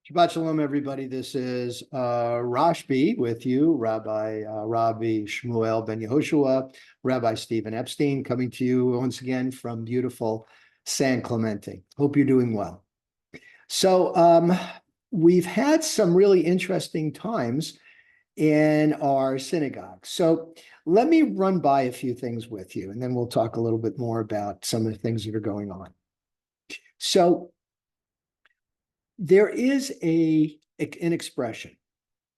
Shabbat Shalom, everybody. This is Rashbi with you, Rabbi Shmuel Ben Yehoshua, Rabbi Stephen Epstein, coming to you once again from beautiful San Clemente. Hope you're doing well. So we've had some really interesting times in our synagogue. So let me run by a few things with you, and then we'll talk a little bit more about some of the things that are going on. So there is an expression.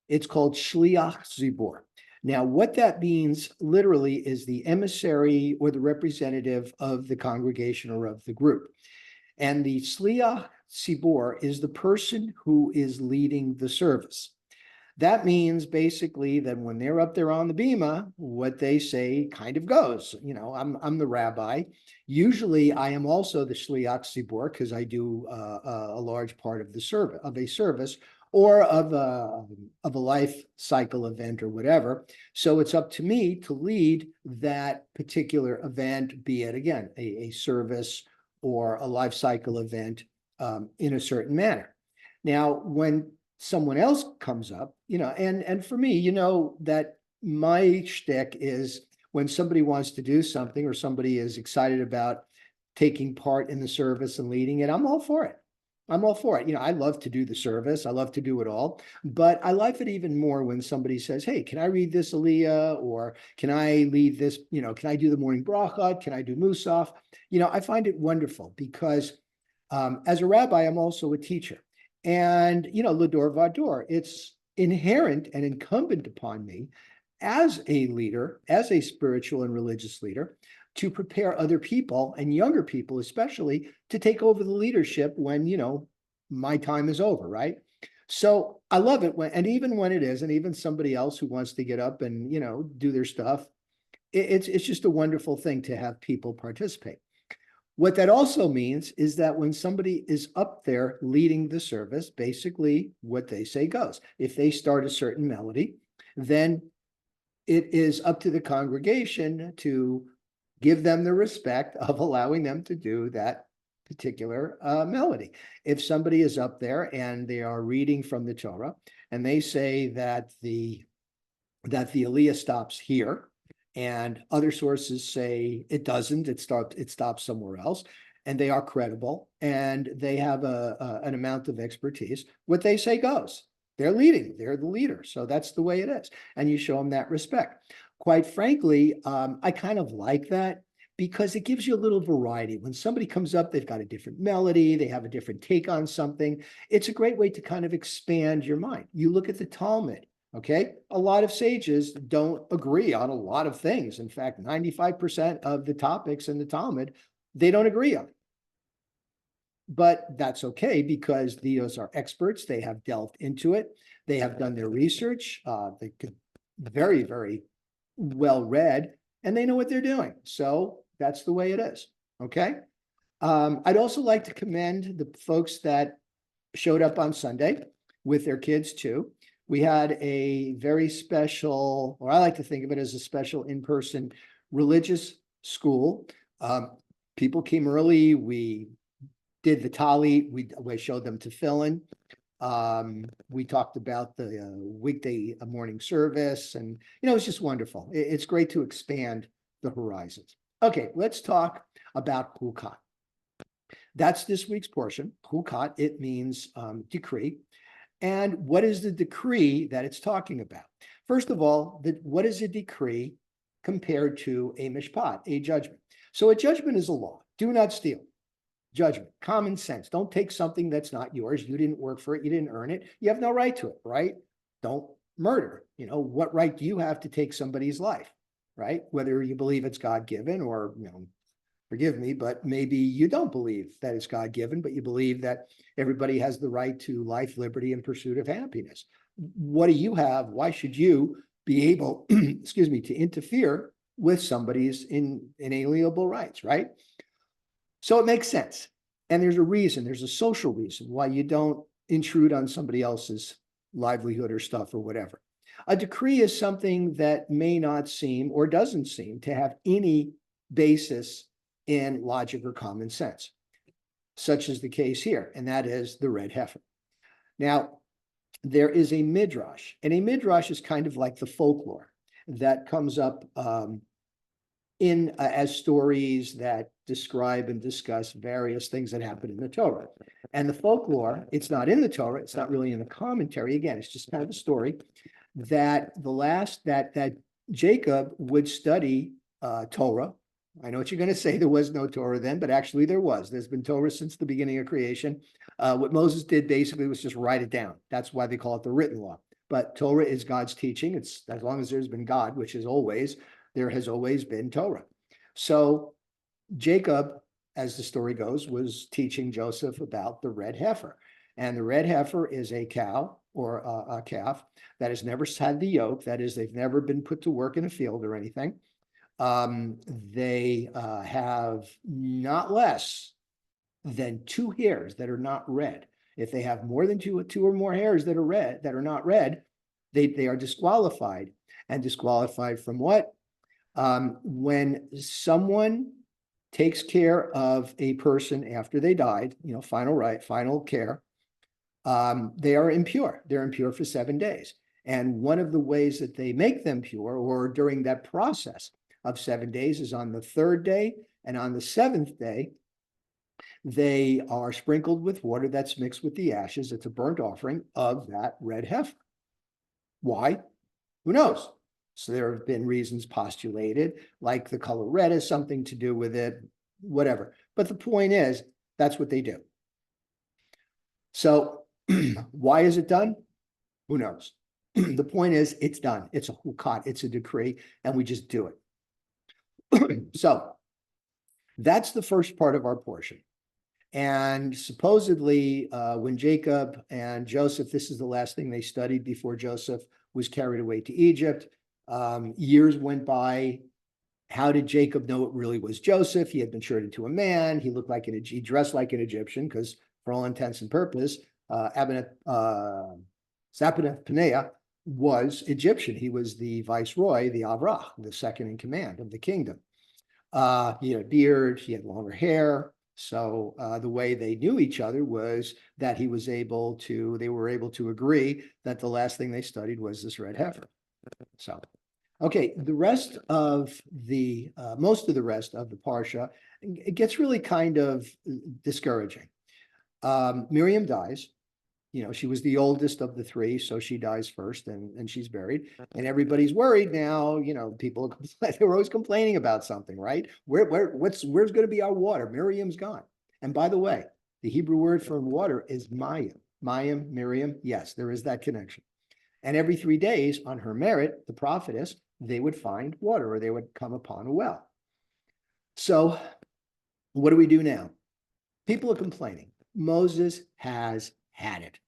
It's called Shliach Tzibor. Now, what that means literally is the emissary or the representative of the congregation or of the group. And the Shliach Tzibor is the person who is leading the service. That means basically that when they're up there on the bima, what they say kind of goes. You know, I'm the rabbi. Usually, I am also the Shliach Tzibor because I do a large part of the service or of a life cycle event or whatever. So it's up to me to lead that particular event, be it again a service or a life cycle event in a certain manner. Now, when someone else comes up, and for me, that my shtick is when somebody wants to do something or somebody is excited about taking part in the service and leading it, I'm all for it. I'm all for it. I love to do the service. I love to do it all, but I like it even more when somebody says, hey, can I read this Aliyah? Or can I lead this, can I do the morning bracha? Can I do Musaf? I find it wonderful because as a rabbi, I'm also a teacher. And, Lador Vador, it's inherent and incumbent upon me as a leader, as a spiritual and religious leader, to prepare other people and younger people, especially, to take over the leadership when, my time is over, right? So I love it and even when it is, and even somebody else who wants to get up and, do their stuff, it's just a wonderful thing to have people participate. What that also means is that when somebody is up there leading the service, basically what they say goes. If they start a certain melody, then it is up to the congregation to give them the respect of allowing them to do that particular melody. If somebody is up there and they are reading from the Torah and they say that the Aliyah stops here, and other sources say it doesn't, it stops somewhere else, and they are credible and they have an amount of expertise, what they say goes. They're leading, they're the leader, so that's the way it is, and you show them that respect. Quite frankly, I kind of like that because it gives you a little variety. When somebody comes up, they've got a different melody, they have a different take on something. It's a great way to kind of expand your mind. You look at the Talmud. Okay, a lot of sages don't agree on a lot of things. In fact, 95% of the topics in the Talmud, they don't agree on. But that's okay because these are experts. They have delved into it. They have done their research. They could very, very well read, and they know what they're doing. So that's the way it is. Okay. I'd also like to commend the folks that showed up on Sunday with their kids too. We had a very special, or I like to think of it as a special in-person religious school. People came early. We did the tali. We showed them tefillin. We talked about the weekday morning service, and it's just wonderful. It's great to expand the horizons. Okay, let's talk about Chukat. That's this week's portion. Chukat, it means decree. And what is the decree that it's talking about? First of all, what is a decree compared to a mishpat, a judgment? So a judgment is a law. Do not steal. Judgment, common sense. Don't take something that's not yours. You didn't work for it. You didn't earn it. You have no right to it, right? Don't murder. What right do you have to take somebody's life, right? Whether you believe it's God-given or, forgive me, but maybe you don't believe that it's God-given, but you believe that everybody has the right to life, liberty, and pursuit of happiness. What do you have? Why should you be able, excuse me, to interfere with somebody's inalienable rights, right? So it makes sense. And there's a reason, there's a social reason why you don't intrude on somebody else's livelihood or stuff or whatever. A decree is something that may not seem or doesn't seem to have any basis in logic or common sense, such is the case here, and that is the red heifer. Now, there is a midrash, and a midrash is kind of like the folklore that comes up in as stories that describe and discuss various things that happen in the Torah. And the folklore, it's not in the Torah, it's not really in the commentary. Again, it's just kind of a story that that Jacob would study Torah. I know what you're going to say, there was no Torah then, but actually there was. There's been Torah since the beginning of creation. What Moses did basically was just write it down. That's why they call it the written law. But Torah is God's teaching. It's as long as there's been God, which is always, there has always been Torah. So Jacob, as the story goes, was teaching Joseph about the red heifer. And the red heifer is a cow or a calf that has never had the yoke. That is, they've never been put to work in a field or anything. They have not less than 2 hairs that are not red. If they have more than two or more hairs that are red, that are not red, they are disqualified. And disqualified from what? When someone takes care of a person after they died, final care, they are impure. They're impure for 7 days. And one of the ways that they make them pure, or during that process of 7 days, is on the 3rd day, and on the 7th day, they are sprinkled with water that's mixed with the ashes. It's a burnt offering of that red heifer. Why? Who knows? So there have been reasons postulated, like the color red has something to do with it, whatever. But the point is, that's what they do. So why is it done? Who knows? The point is, it's done. It's a hukat, it's a decree, and we just do it. So that's the first part of our portion. And supposedly, when Jacob and Joseph, this is the last thing they studied before Joseph was carried away to Egypt. Years went by. How did Jacob know it really was Joseph? He had been turned into a man. He looked like he dressed like an Egyptian, because for all intents and purposes, Zaphaneth Paneah was Egyptian. He was the viceroy, the Avrah, the second in command of the kingdom. He had a beard, he had longer hair. So the way they knew each other was that they were able to agree that the last thing they studied was this red heifer. So, okay, the rest of most of the rest of the Parsha, it gets really kind of discouraging. Miriam dies. She was the oldest of the 3, so she dies first, and she's buried. And everybody's worried now. People they were always complaining about something, right? Where's going to be our water? Miriam's gone. And by the way, the Hebrew word for water is Mayim. Mayim, Miriam. Yes, there is that connection. And every 3 days, on her merit, the prophetess, they would find water, or they would come upon a well. So, what do we do now? People are complaining. Moses has had it.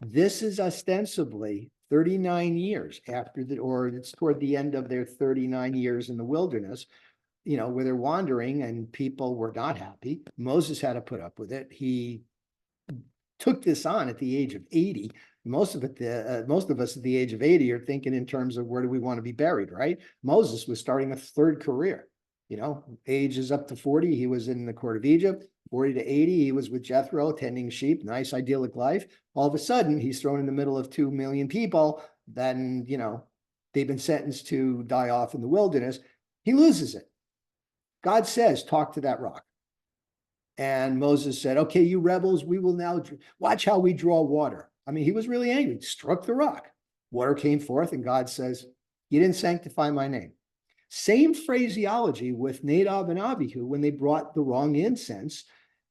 This is ostensibly 39 years after or it's toward the end of their 39 years in the wilderness, where they're wandering and people were not happy. Moses had to put up with it. He took this on at the age of 80. Most of us at the age of 80 are thinking in terms of where do we want to be buried, right? Moses was starting a 3rd career. Age is up to 40. He was in the court of Egypt. 40 to 80, he was with Jethro tending sheep, nice idyllic life. All of a sudden, he's thrown in the middle of 2 million people. Then, they've been sentenced to die off in the wilderness. He loses it. God says, talk to that rock. And Moses said, okay, you rebels, we will now watch how we draw water. I mean, he was really angry, struck the rock. Water came forth, and God says, you didn't sanctify my name. Same phraseology with Nadab and Abihu when they brought the wrong incense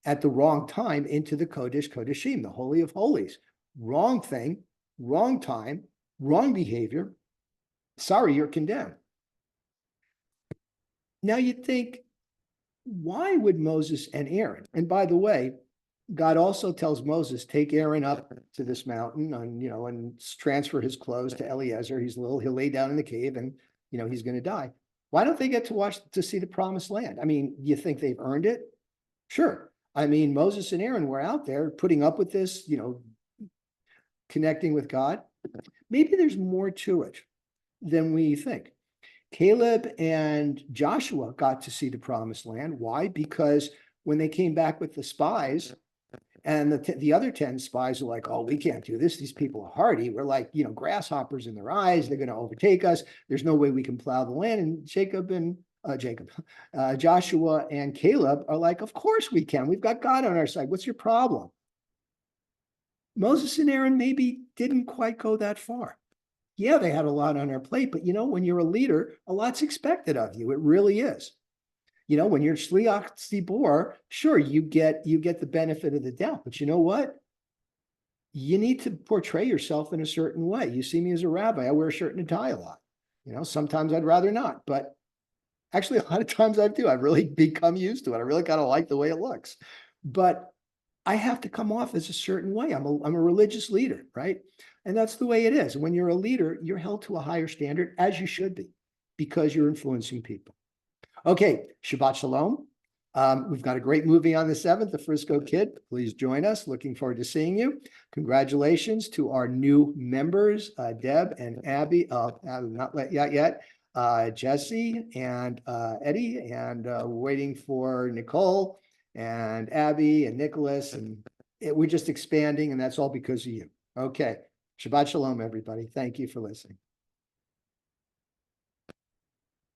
at the wrong time into the Kodesh Kodeshim, the Holy of Holies. Wrong thing, wrong time, wrong behavior. Sorry, you're condemned. Now you'd think, why would Moses and Aaron? And by the way, God also tells Moses, take Aaron up to this mountain and transfer his clothes to Eliezer. He'll lay down in the cave and, he's going to die. Why don't they get to see the promised land? I mean, you think they've earned it? Sure. I mean, Moses and Aaron were out there putting up with this, connecting with God. Maybe there's more to it than we think. Caleb and Joshua got to see the promised land. Why? Because when they came back with the spies And the other 10 spies are like, oh, we can't do this. These people are hardy. We're like, grasshoppers in their eyes. They're going to overtake us. There's no way we can plow the land. And Joshua and Caleb are like, of course we can. We've got God on our side. What's your problem? Moses and Aaron maybe didn't quite go that far. Yeah, they had a lot on their plate, but when you're a leader, a lot's expected of you. It really is. When you're Shliach Tzibor, sure, you get the benefit of the doubt, but you know what? You need to portray yourself in a certain way. You see me as a rabbi, I wear a shirt and a tie a lot. Sometimes I'd rather not, but actually a lot of times I do. I've really become used to it. I really kind of like the way it looks, but I have to come off as a certain way. I'm a religious leader, right? And that's the way it is. When you're a leader, you're held to a higher standard, as you should be, because you're influencing people. Okay, Shabbat Shalom. We've got a great movie on the 7th, The Frisco Kid. Please join us. Looking forward to seeing you. Congratulations to our new members, Deb and Abby. Not yet. Jesse and Eddie, and waiting for Nicole and Abby and Nicholas. And we're just expanding, and that's all because of you. Okay. Shabbat Shalom, everybody. Thank you for listening.